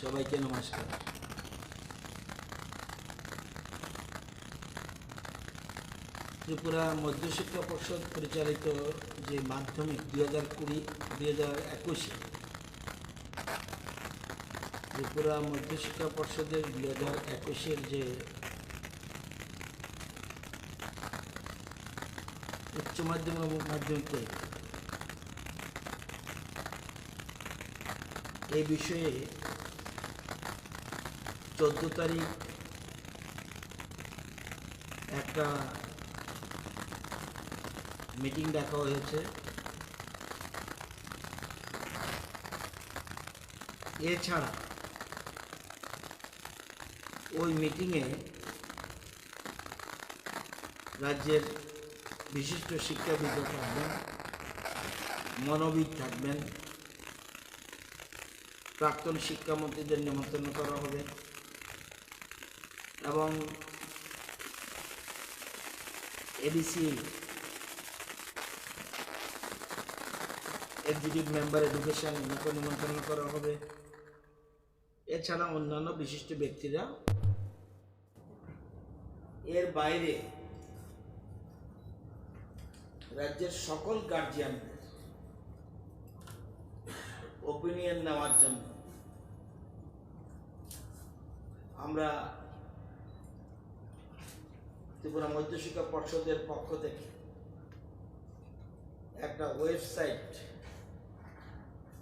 সবাইকে নমস্কার। ত্রিপুরা মধ্যশিক্ষা পর্ষদ পরিচালিত যে মাধ্যমিক 2020-2021 ত্রিপুরা মধ্যশিক্ষা পর্ষদের 2021 যে উচ্চ মাধ্যমিক এবং মাধ্যমিক পরীক্ষা, এই বিষয়ে 14 তারিখ একটা মিটিং ডাকা হয়েছে। এছাড়া ওই মিটিংয়ে রাজ্যের বিশিষ্ট শিক্ষাবিদ থাকবেন, মনোবিদ থাকবেন, প্রাক্তন শিক্ষামন্ত্রীদের নিমন্ত্রণ করা হবে এবং এডিসি এক্সিকিউটিভ মেম্বার এডুকেশন ওনাকে নিমন্ত্রণ করা হবে। এছাড়া অন্যান্য বিশিষ্ট ব্যক্তিরা। এর বাইরে রাজ্যের সকল গার্জিয়ানদের ওপিনিয়ন নেওয়ার জন্য আমরা ত্রিপুরা মধ্যশিক্ষা পর্ষদের পক্ষ থেকে একটা ওয়েবসাইট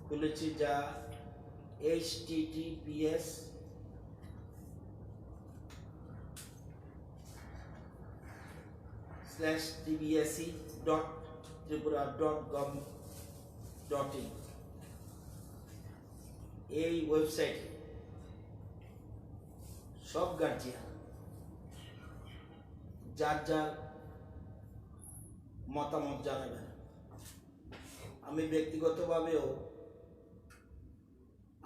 খুলেছি, যা https://tbse.tripura.gov.in। এই ওয়েবসাইটে সব গার্জিয়ান যার যার মতামত জানাবেন। আমি ব্যক্তিগতভাবেও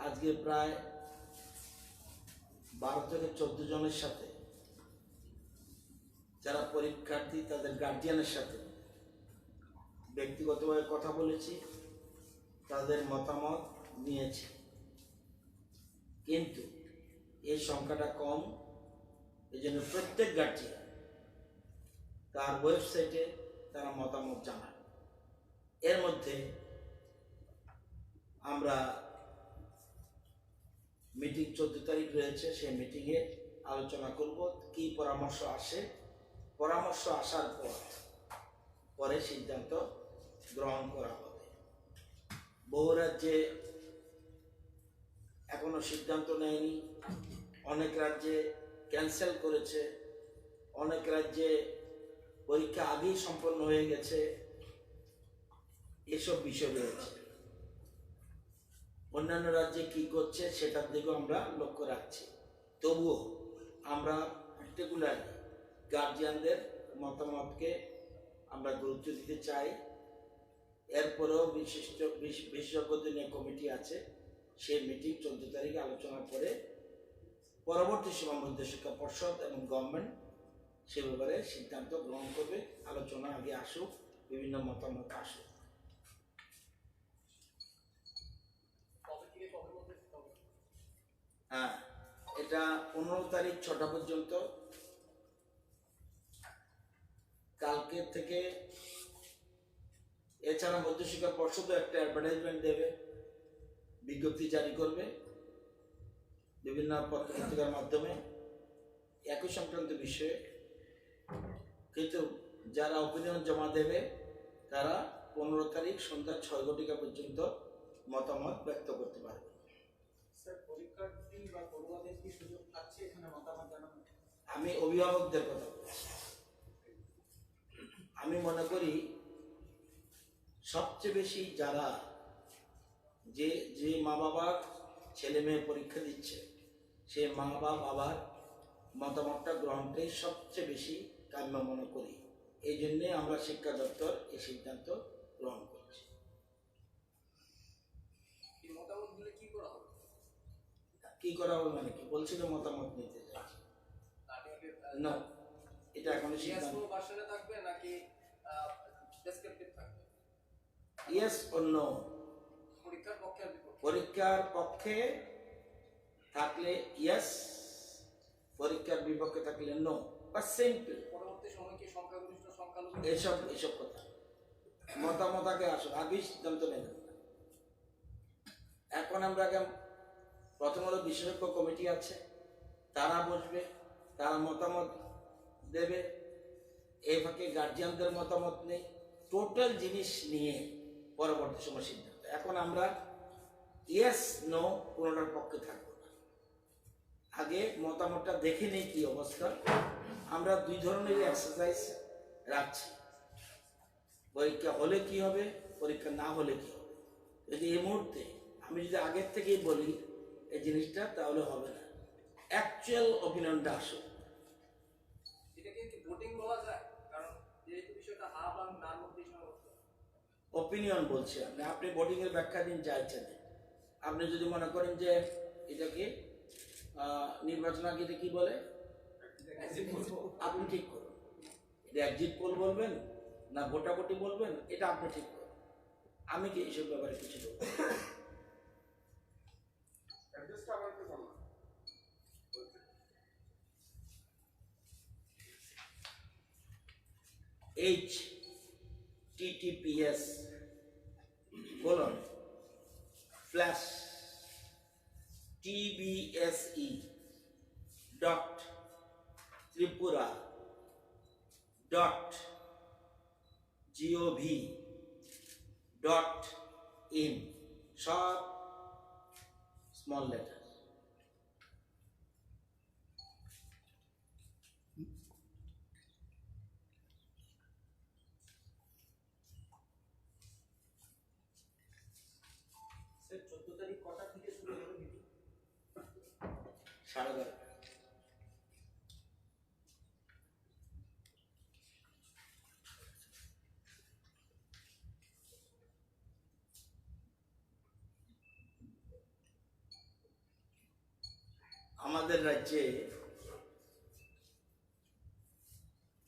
আজকে প্রায় 12 থেকে 14 জনের সাথে, যারা পরীক্ষার্থী তাদের গার্জিয়ানের সাথে ব্যক্তিগতভাবে কথা বলেছি, তাদের মতামত নিয়েছি। কিন্তু এই সংখ্যাটা কম, এই জন্য প্রত্যেক গার্জিয়ান তার ওয়েবসাইটে তারা মতামত জানায়। এর মধ্যে আমরা মিটিং 14 তারিখ রয়েছে, সেই মিটিংয়ে আলোচনা করব কি পরামর্শ আসে। পরামর্শ আসার পরে সিদ্ধান্ত গ্রহণ করা হবে। বহু রাজ্যে এখনো সিদ্ধান্ত নেয়নি, অনেক রাজ্যে ক্যান্সেল করেছে, অনেক রাজ্যে পরীক্ষা আগেই সম্পন্ন হয়ে গেছে। এসব বিষয় রয়েছে। অন্যান্য রাজ্যে কি করছে সেটার দিকেও আমরা লক্ষ্য রাখছি। তবুও আমরা পার্টিকুলারলি গার্জিয়ানদের মতামতকে আমরা গুরুত্ব দিতে চাই। এরপরেও বিশেষজ্ঞদের নিয়ে কমিটি আছে, সেই মিটিং 14 তারিখে আলোচনার পরে পরবর্তী সময় মধ্যশিক্ষা পর্ষদ এবং গভর্নমেন্ট সে ব্যাপারে সিদ্ধান্ত গ্রহণ করবে। আলোচনা আগে আসুক, বিভিন্ন মতামত আসুক। হ্যাঁ, এটা 15 তারিখ 6টা পর্যন্ত। কালকে থেকে এছাড়া মধ্যশিক্ষা পর্ষদও একটা অ্যাডভার্টাইজমেন্ট দেবে, বিজ্ঞপ্তি জারি করবে বিভিন্ন পত্রিকার মাধ্যমে একই সংক্রান্ত বিষয়ে। কিন্তু যারা অপিনিয়ন জমা দেবে তারা 15 তারিখ সন্ধ্যা 6 ঘটিকা পর্যন্ত মতামত ব্যক্ত করতে পারবে। আমি অভিভাবকদের কথা বলছি। আমি মনে করি সবচেয়ে বেশি যারা যে মা বাবার ছেলে মেয়ে পরীক্ষা দিচ্ছে, সে মা বাবার মতামতটা গ্রহণটাই সবচেয়ে বেশি কাম্য মনে করি। এই জন্যে আমরা শিক্ষা দপ্তর এই সিদ্ধান্ত গ্রহণ করছি। কি করা হবে মানে কি বলছিল, মতামত নিতে চাইছি না, এটা এখন থাকবে নাকি ইয়েস অর নো। পরীক্ষার পক্ষে থাকলে ইয়েস, পরীক্ষার বিপক্ষে থাকলে নো, বা সিম্পল। পরবর্তী সময় কি সংখ্যাগরিষ্ঠ সংখ্যালঘু এসব কথা মতামত আগে আসো, আগেই সিদ্ধান্ত নেবেন না। এখন আমরা আগে প্রথমত বিশেষজ্ঞ কমিটি আছে, তারা বসবে, তারা মতামত দেবে, এই ফাঁকে গার্জিয়ানদের মতামত নেই, টোটাল জিনিস নিয়ে পরবর্তী সময় সিদ্ধান্ত। এখন আমরা ইয়েস নো কোনোটার পক্ষে থাকবো না, আগে মতামতটা দেখে নেই কি অবস্থা। আমরা দুই ধরনের এক্সারসাইজ রাখছি, পরীক্ষা হলে কি হবে, পরীক্ষা না হলে কি হবে। যদি এই মুহূর্তে আমি যদি আগের থেকেই বলি এই জিনিসটা, তাহলে হবে না। অ্যাকচুয়াল অপিনিয়নটা আসো। এটাকে কি ভোটিং বলা যায়? কারণ যেহেতু বিষয়টা হা বা নার মধ্যে সীমাবদ্ধ। অপিনিয়ন বলছি আপনি ভোটিং এর ব্যাখ্যা দিন যা ইচ্ছা দিন। আপনি যদি মনে করেন যে এটাকে নির্বাচন আগে এটা কি বলে, আপনি ঠিক করুন, এটা এক্সিট পোল বলবেন না ভোটাভুটি বলবেন, এটা আপনি ঠিক করুন। আমি কি এইসব ব্যাপারে কিছু বলবো? https://tbse.tripura.gov.in, সব স্মল লেটার। স্যার 14 তারিখ কটা থেকে শুরু হবে মিটিং? 11:30। আমাদের রাজ্যে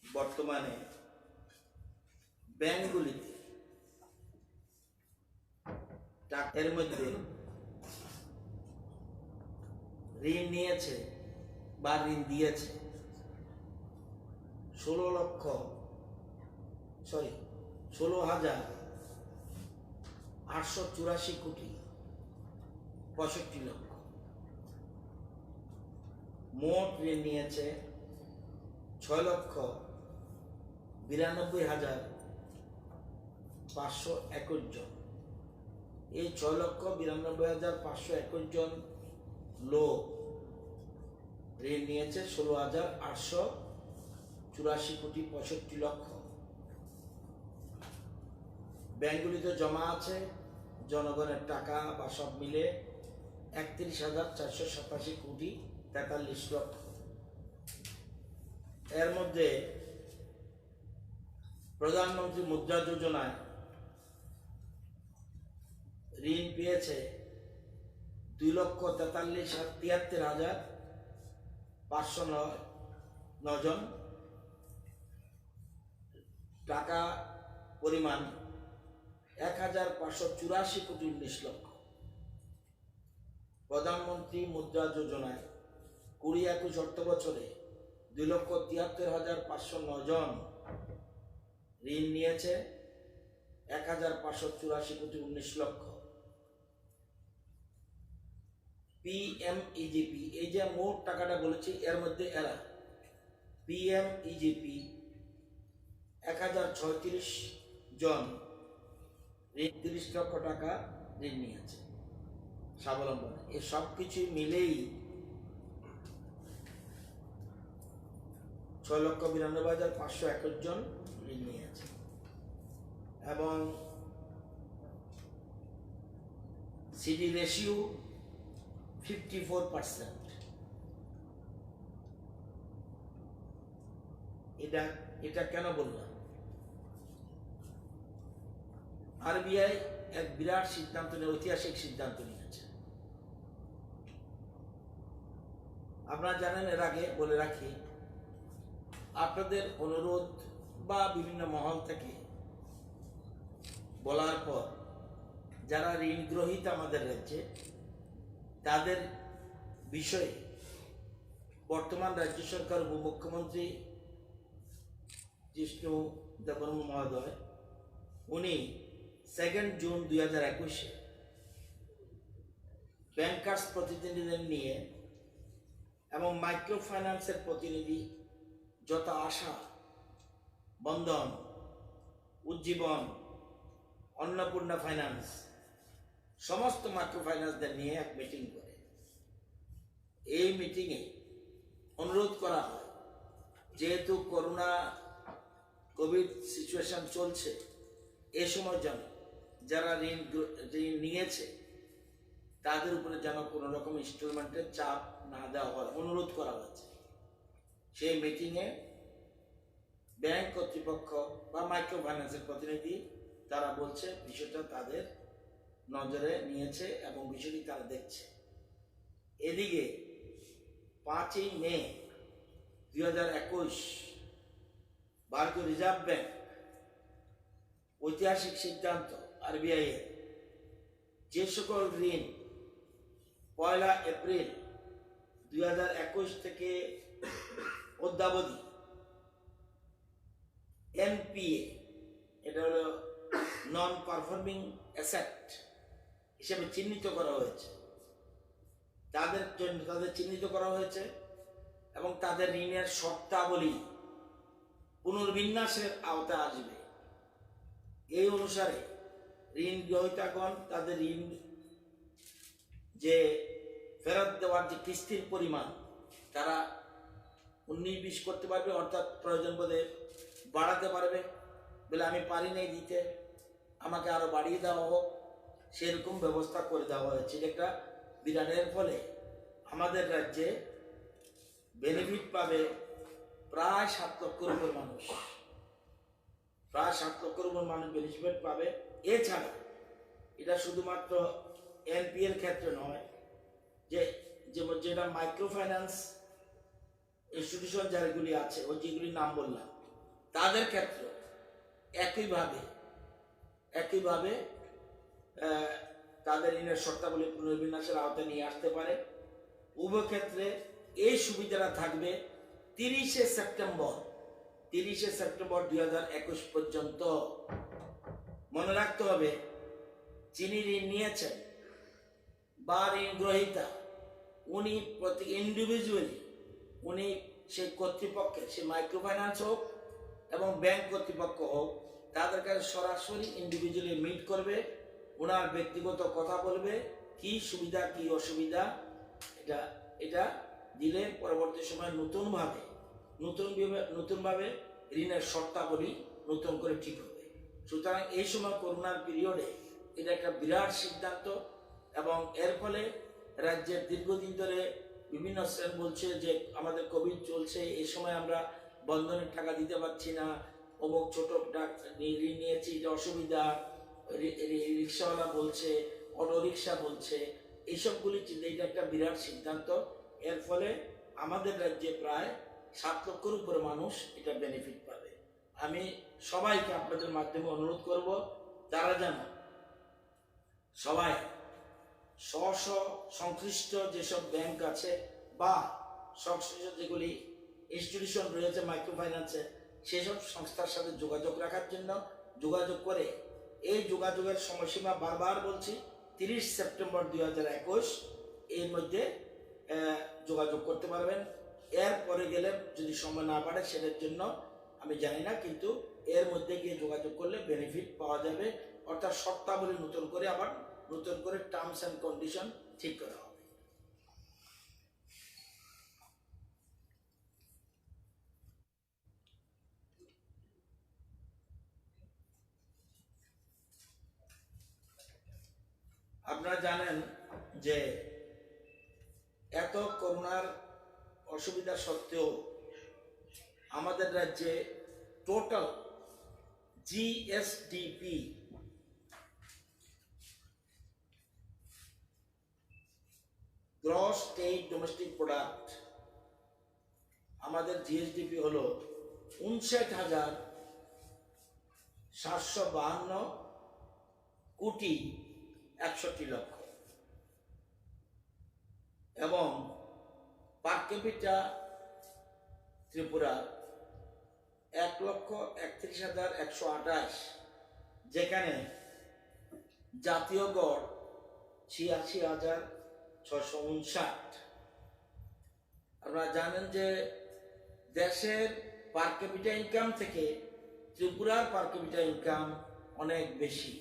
বর্তমানে ব্যাংকগুলিতে টাকার মধ্যে ঋণ নিয়েছে বা ঋণ দিয়েছে 16,884 কোটি 65 লক্ষ। মোট ঋণ নিয়েছে 6,92,521 জন। এই 6,92,521 জন লোক ঋণ নিয়েছে 16,884 কোটি 65 লক্ষ। ব্যাংকগুলিতে জমা আছে জনগণের টাকা বা সব মিলে 31,487 কোটি 43 লক্ষ। এর মধ্যে প্রধানমন্ত্রী মুদ্রা যোজনায় ঋণ পেয়েছে 2,73,509 জন। টাকা পরিমাণ 1,584 কোটি 19 লক্ষ। প্রধানমন্ত্রী মুদ্রা যোজনায় 20-21 অর্থ বছরে 2,73,509 জন ঋণ নিয়েছে 1,584 কোটি 19 লক্ষ। পিএমইজিপি, এই যে মোট টাকাটা বলেছি এর মধ্যে এরা পিএমইজিপি 1,036 জন ঋণ 30 লক্ষ টাকা ঋণ নিয়েছে স্বাবলম্বন। এই সব কিছু মিলেই 6,92,521 জন ঋণ নিয়েছে এবং সিডি রেশিও 54%। এটা কেন বললাম? আরবিআই এক বিরাট সিদ্ধান্ত নিয়ে, ঐতিহাসিক সিদ্ধান্ত নিয়েছে। আপনারা জানেন, এর আগে বলে রাখি, আপনাদের অনুরোধ বা বিভিন্ন মহল থেকে বলার পর যারা ঋণ গ্রহীতা আমাদের রাজ্যে, তাদের বিষয়ে বর্তমান রাজ্য সরকার উপমুখ্যমন্ত্রী জিষ্ণু দেববর্মা মহোদয় উনি 2 জুন 2021 ব্যাংকার্স প্রতিনিধিদের নিয়ে এবং মাইক্রো ফাইন্যান্সের প্রতিনিধি যত আশা, বন্ধন, উজ্জীবন, অন্নপূর্ণা ফাইন্যান্স সমস্ত মাইক্রো ফাইন্যান্সদের নিয়ে এক মিটিং করে। এই মিটিংয়ে অনুরোধ করা হয়, যেহেতু কোভিড সিচুয়েশন চলছে, এ সময় যেন যারা ঋণ নিয়েছে তাদের উপরে যেন কোনো রকম ইনস্টলমেন্টের চাপ না দেওয়া হয়, অনুরোধ করা হয়েছে। সেই মিটিংয়ে ব্যাংক কর্তৃপক্ষ বা মাইক্রো ফাইন্যান্সের প্রতিনিধি তারা বলছে বিষয়টা তাদের নজরে নিয়েছে এবং বিষয়টি তারা দেখছে। এদিকে 5 মে 2021 ভারতীয় রিজার্ভ ব্যাংক ঐতিহাসিক সিদ্ধান্ত আরবিআই এর যে সকল ঋণ 1 এপ্রিল 2021 থেকে অদ্যাবধি এনপিএ, এটা হলো নন পারফর্মিং অ্যাসেট হিসেবে চিহ্নিত করা হয়েছে, তাদের চিহ্নিত করা হয়েছে এবং তাদের ঋণের শর্তাবলী পুনর্বিন্যাসের আওতায় আসবে। এই অনুসারে ঋণ গ্রহীতাগণ তাদের ঋণ যে ফেরত দেওয়ার যে কিস্তির পরিমাণ তারা 19-20 করতে পারবে, অর্থাৎ প্রয়োজন বোধে বাড়াতে পারবে, বলে আমি পারি নাই দিতে, আমাকে আরো বাড়িয়ে দেওয়া হোক, সেরকম ব্যবস্থা করে দেওয়া হয়েছে। এটা বিধানের ফলে আমাদের রাজ্যে বেনিফিট পাবে প্রায় 7 লক্ষের উপর মানুষ, প্রায় 7 লক্ষের উপর মানুষ বেনিফিট পাবে। এছাড়া এটা শুধুমাত্র এনপি এর ক্ষেত্রে নয়, যেটা মাইক্রো ফাইন্যান্স ইনস্টিটিউশন যেগুলি আছে, ওই যেগুলির নাম বললাম, তাদের ক্ষেত্রে একইভাবে তাদের ঋণের শর্তাবলী পুনর্বিন্যাসের আওতায় নিয়ে আসতে পারে। উভয় ক্ষেত্রে এই সুবিধাটা থাকবে 30 সেপ্টেম্বর 2021 পর্যন্ত। মনে রাখতে হবে, যিনি ঋণ নিয়েছেন বা ঋণ গ্রহীতা, উনি প্রতি ইন্ডিভিজুয়ালি উনি সেই কর্তৃপক্ষের, সে মাইক্রো ফাইন্যান্স হোক এবং ব্যাংক কর্তৃপক্ষ হোক, তাদের কাছে সরাসরি ইন্ডিভিজুয়ালি মিট করবে, ওনার ব্যক্তিগত কথা বলবে, কি সুবিধা কি অসুবিধা, এটা দিলে পরবর্তী সময় নতুনভাবে ঋণের শর্তাবলী নতুন করে ঠিক হবে। সুতরাং এই সময় করোনার পিরিয়ডে এটা একটা বিরাট সিদ্ধান্ত এবং এর ফলে রাজ্যের দীর্ঘদিন ধরে বিভিন্ন শ্রেণ বলছে যে আমাদের কোভিড চলছে, এই সময় আমরা বন্ধনের টাকা দিতে পারছি না, অমুক ছোট ঋণ নিয়েছি, এটা অসুবিধা, রিক্সাওয়ালা বলছে, অটো রিক্সা বলছে, এইসবগুলি এটা একটা বিরাট সিদ্ধান্ত। এর ফলে আমাদের রাজ্যে প্রায় 7 লক্ষের উপরে মানুষ এটা বেনিফিট পাবে। আমি সবাইকে আপনাদের মাধ্যমে অনুরোধ করব, তারা যেন সবাই সংশ্লিষ্ট যেসব ব্যাংক আছে বা সংশ্লিষ্ট যেগুলি ইনস্টিটিউশন রয়েছে মাইক্রো ফাইন্যান্সে, সেসব সংস্থার সাথে যোগাযোগ রাখার জন্য যোগাযোগ করে, এই যোগাযোগের সময়সীমা বারবার বলছি 30 সেপ্টেম্বর 2021 এর মধ্যে যোগাযোগ করতে পারবেন। এর পরে গেলে যদি সময় না পারে সেটার জন্য আমি জানি না, কিন্তু এর মধ্যে গিয়ে যোগাযোগ করলে বেনিফিট পাওয়া যাবে, অর্থাৎ শর্তাবলী নতুন করে টার্মস অ্যান্ড কন্ডিশন ঠিক করা হবে। আপনারা জানেন যে এত করোনার অসুবিধা সত্ত্বেও আমাদের রাজ্যে total GSDP gross state domestic product, আমাদের জিএসডিপি হলো 59,752 কোটি 61 লক্ষ এবং পার ক্যাপিটা ত্রিপুরা 1,31,128, যেখানে জাতীয় গড় 86,659। আপনারা জানেন যে দেশের পার ক্যাপিটা ইনকাম থেকে ত্রিপুরার পার ক্যাপিটা ইনকাম অনেক বেশি,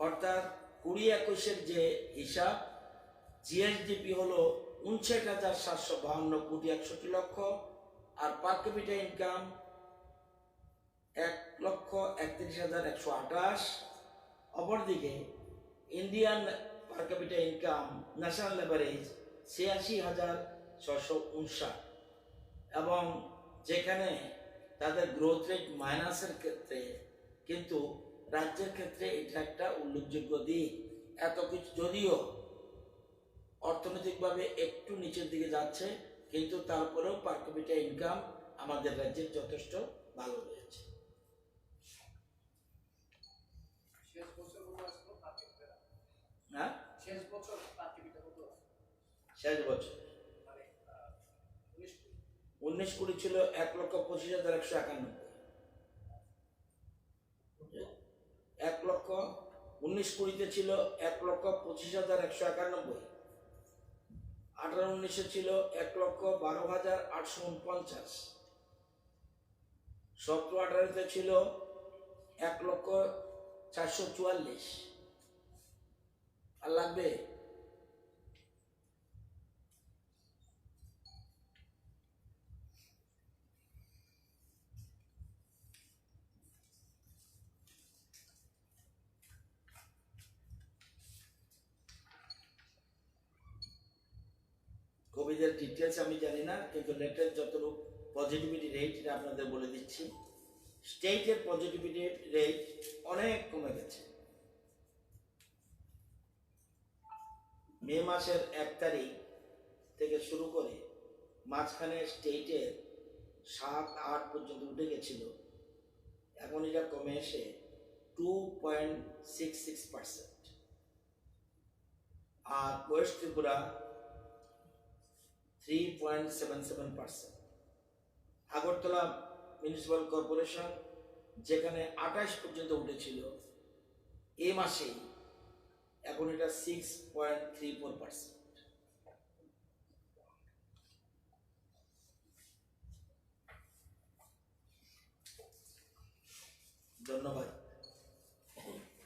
অর্থাৎ 2021-এর যে হিসাব, জিএসডিপি হলো 59,752,61,00,000, আর পার ক্যাপিটা ইনকাম 1,31,128। অপরদিকে ইন্ডিয়ান পার ক্যাপিটা ইনকাম ন্যাশনাল এভারেজ 86,659, এবং যেখানে তাদের গ্রোথ রেট মাইনাসের ক্ষেত্রে, কিন্তু রাজ্যের ক্ষেত্রে এটা একটা উল্লেখযোগ্য দিক। এত কিছু যদিও অর্থনৈতিকভাবে একটু নিচের দিকে যাচ্ছে, কিন্তু তারপরেও পার ক্যাপিটা ইনকাম আমাদের রাজ্যের যথেষ্ট ভালো রয়েছে। শেষ বছর কত আসলো পার ক্যাপিটা? হ্যাঁ, শেষ বছর পার ক্যাপিটা কত? শেষ বছর মানে 19-20 ছিল 1,25,191। 19-20-তে ছিল 1,25,191, 18-19-এ ছিল 1,12,849, 17-18-তে ছিল 1,444। আর লাগবে? কোভিডের ডিটেলস আমি জানি না, কিন্তু লেটেস্ট যতটুকু পজিটিভিটি রেট এটা আপনাদের বলে দিচ্ছি। স্টেটের পজিটিভিটি রেট অনেক কমে গেছে। মে মাসের 1 তারিখ থেকে শুরু করে মাঝখানে স্টেটের 7-8 পর্যন্ত উঠে গেছিল, এখন এটা কমে এসে 2.66%। আর west Tripura 3.77%। Agartala municipal corporation যেখানে 28 পর্যন্ত উঠেছিল এই মাসে, এখন এটা 6.34%। ধন্যবাদ।